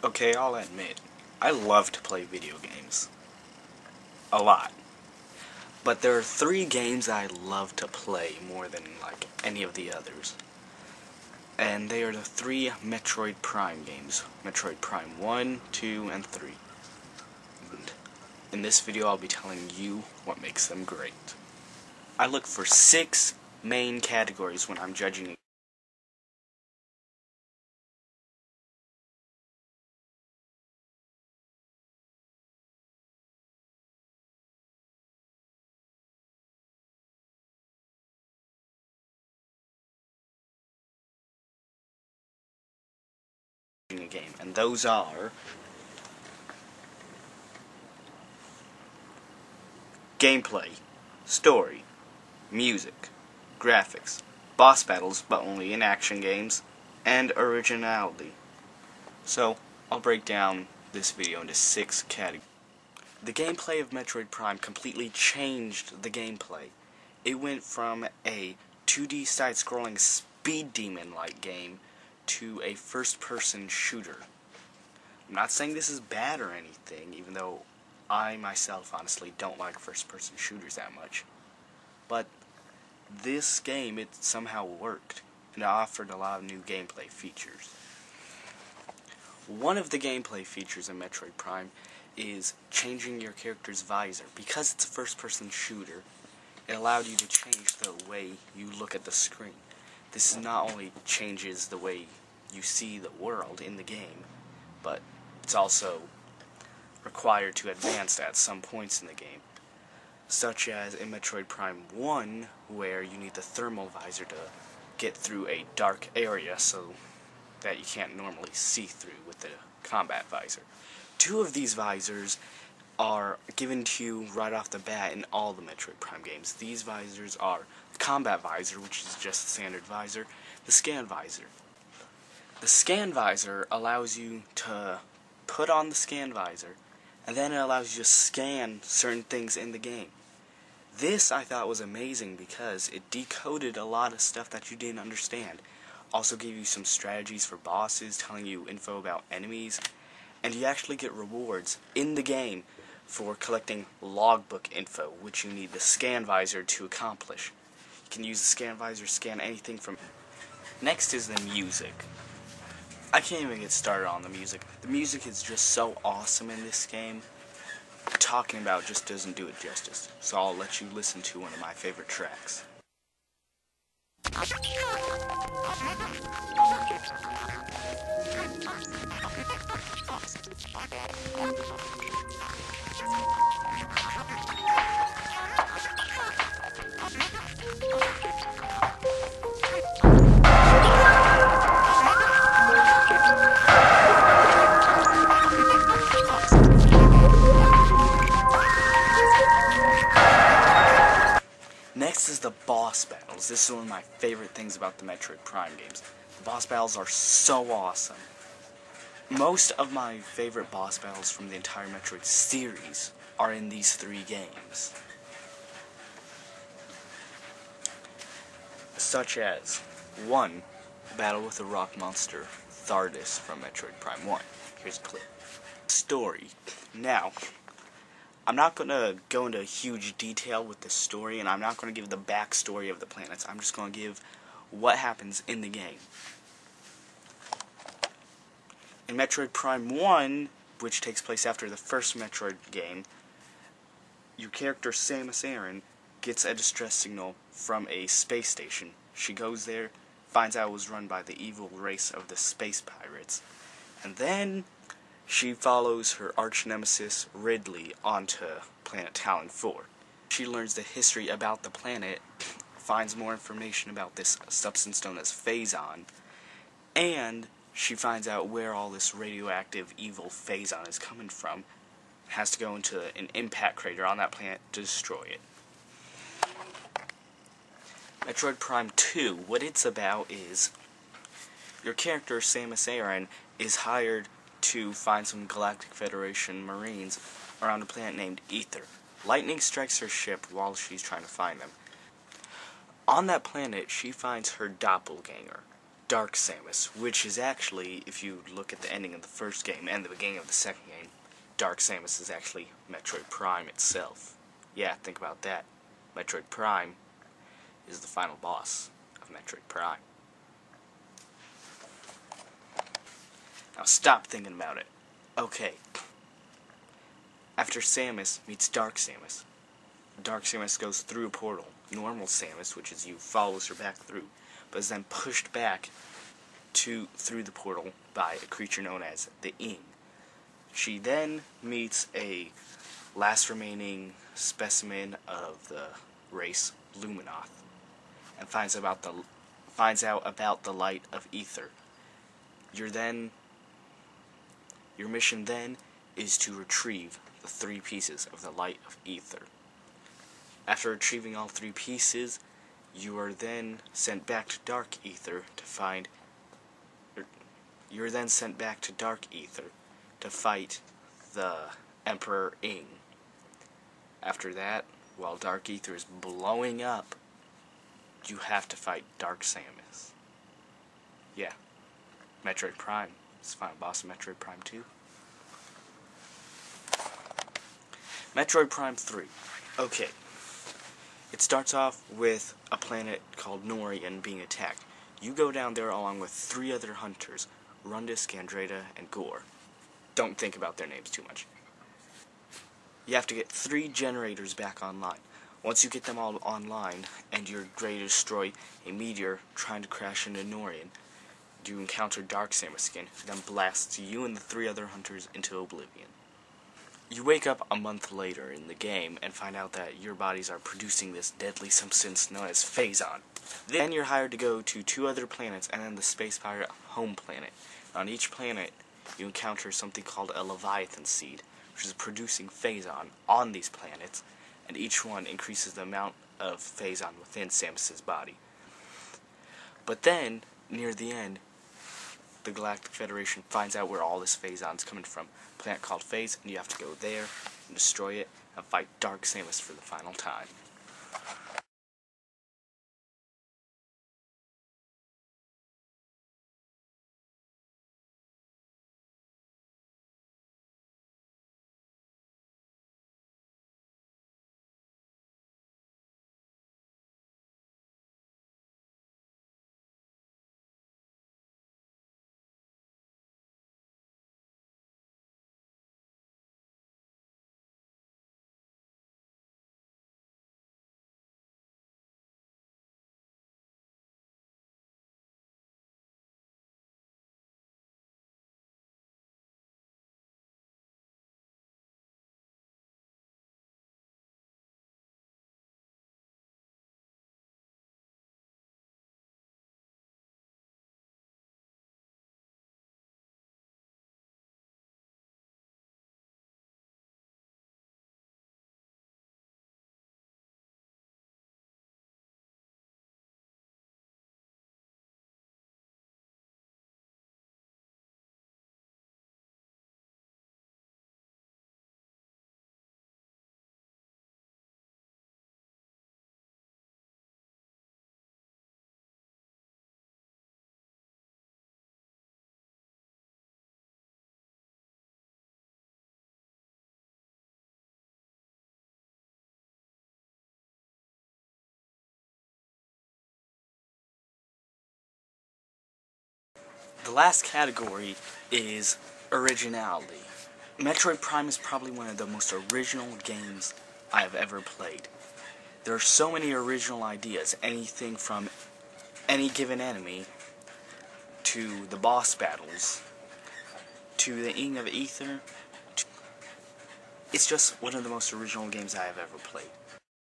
Okay, I'll admit, I love to play video games. A lot. But there are 3 games I love to play more than, any of the others. And they are the 3 Metroid Prime games. Metroid Prime 1, 2, and 3. And in this video, I'll be telling you what makes them great. I look for 6 main categories when I'm judging a game, and those are gameplay, story, music, graphics, boss battles, but only in action games, and originality. So, I'll break down this video into 6 categories. The gameplay of Metroid Prime completely changed the gameplay. It went from a 2D side-scrolling speed demon-like game to a first-person shooter. I'm not saying this is bad or anything, even though I myself honestly don't like first-person shooters that much. But this game, it somehow worked, and it offered a lot of new gameplay features. One of the gameplay features in Metroid Prime is changing your character's visor. Because it's a first-person shooter, it allowed you to change the way you look at the screen. This not only changes the way you see the world in the game, but it's also required to advance at some points in the game, such as in Metroid Prime 1, where you need the thermal visor to get through a dark area so that you can't normally see through with the combat visor. 2 of these visors are given to you right off the bat in all the Metroid Prime games. These visors are the combat visor, which is just the standard visor, the scan visor. The scan visor allows you to put on the scan visor, and then it allows you to scan certain things in the game. This I thought was amazing because it decoded a lot of stuff that you didn't understand. Also gave you some strategies for bosses, telling you info about enemies, and you actually get rewards in the game for collecting logbook info, which you need the scan visor to accomplish. You can use the scan visor to scan anything from... Next is the music. I can't even get started on the music. The music is just so awesome in this game. Talking about just doesn't do it justice. So I'll let you listen to one of my favorite tracks. Next is the boss battles. This is one of my favorite things about the Metroid Prime games. The boss battles are so awesome. Most of my favorite boss battles from the entire Metroid series are in these 3 games. Such as 1. Battle with the rock monster Thardus from Metroid Prime 1. Here's a clip. Story. Now, I'm not going to go into huge detail with the story, and I'm not going to give the backstory of the planets. I'm just going to give what happens in the game. In Metroid Prime 1, which takes place after the first Metroid game, your character Samus Aran gets a distress signal from a space station. She goes there, finds out it was run by the evil race of the space pirates, and then she follows her arch-nemesis Ridley onto planet Talon 4. She learns the history about the planet, finds more information about this substance known as Phazon, and she finds out where all this radioactive evil Phazon is coming from. Has to go into an impact crater on that planet to destroy it. Metroid Prime 2, what it's about is your character Samus Aran is hired to find some Galactic Federation Marines around a planet named Ether. Lightning strikes her ship while she's trying to find them. On that planet, she finds her doppelganger. Dark Samus, which is actually, if you look at the ending of the first game and the beginning of the second game, Dark Samus is actually Metroid Prime itself. Yeah, think about that. Metroid Prime is the final boss of Metroid Prime. Now stop thinking about it. Okay. After Samus meets Dark Samus goes through a portal. Normal Samus, which is you, follows her back through, but is then pushed back through the portal by a creature known as the Ing. She then meets a last remaining specimen of the race Luminoth, and finds out about the light of ether. Your mission then is to retrieve the 3 pieces of the light of ether. After retrieving all 3 pieces, you are then sent back to Dark Ether to fight the Emperor Ing. After that, while Dark Ether is blowing up, you have to fight Dark Samus. Yeah, Metroid Prime is the final boss of Metroid Prime 2. Metroid Prime 3. Okay. It starts off with a planet called Norian being attacked. You go down there along with 3 other hunters, Rundus, Gandrada, and Gore. Don't think about their names too much. You have to get 3 generators back online. Once you get them all online, and you're ready to destroy a meteor trying to crash into Norian, you encounter Dark Samus again, who then blasts you and the 3 other hunters into oblivion. You wake up a month later in the game and find out that your bodies are producing this deadly substance known as Phazon. Then you're hired to go to 2 other planets and then the space pirate home planet. On each planet, you encounter something called a Leviathan seed, which is producing Phazon on these planets, and each one increases the amount of Phazon within Samus's body. But then, near the end, the Galactic Federation finds out where all this Phazon's coming from. A planet called Phase, and you have to go there and destroy it and fight Dark Samus for the final time. The last category is originality. Metroid Prime is probably one of the most original games I have ever played. There are so many original ideas, anything from any given enemy, to the boss battles, to the Ing of Ether. It's just one of the most original games I have ever played.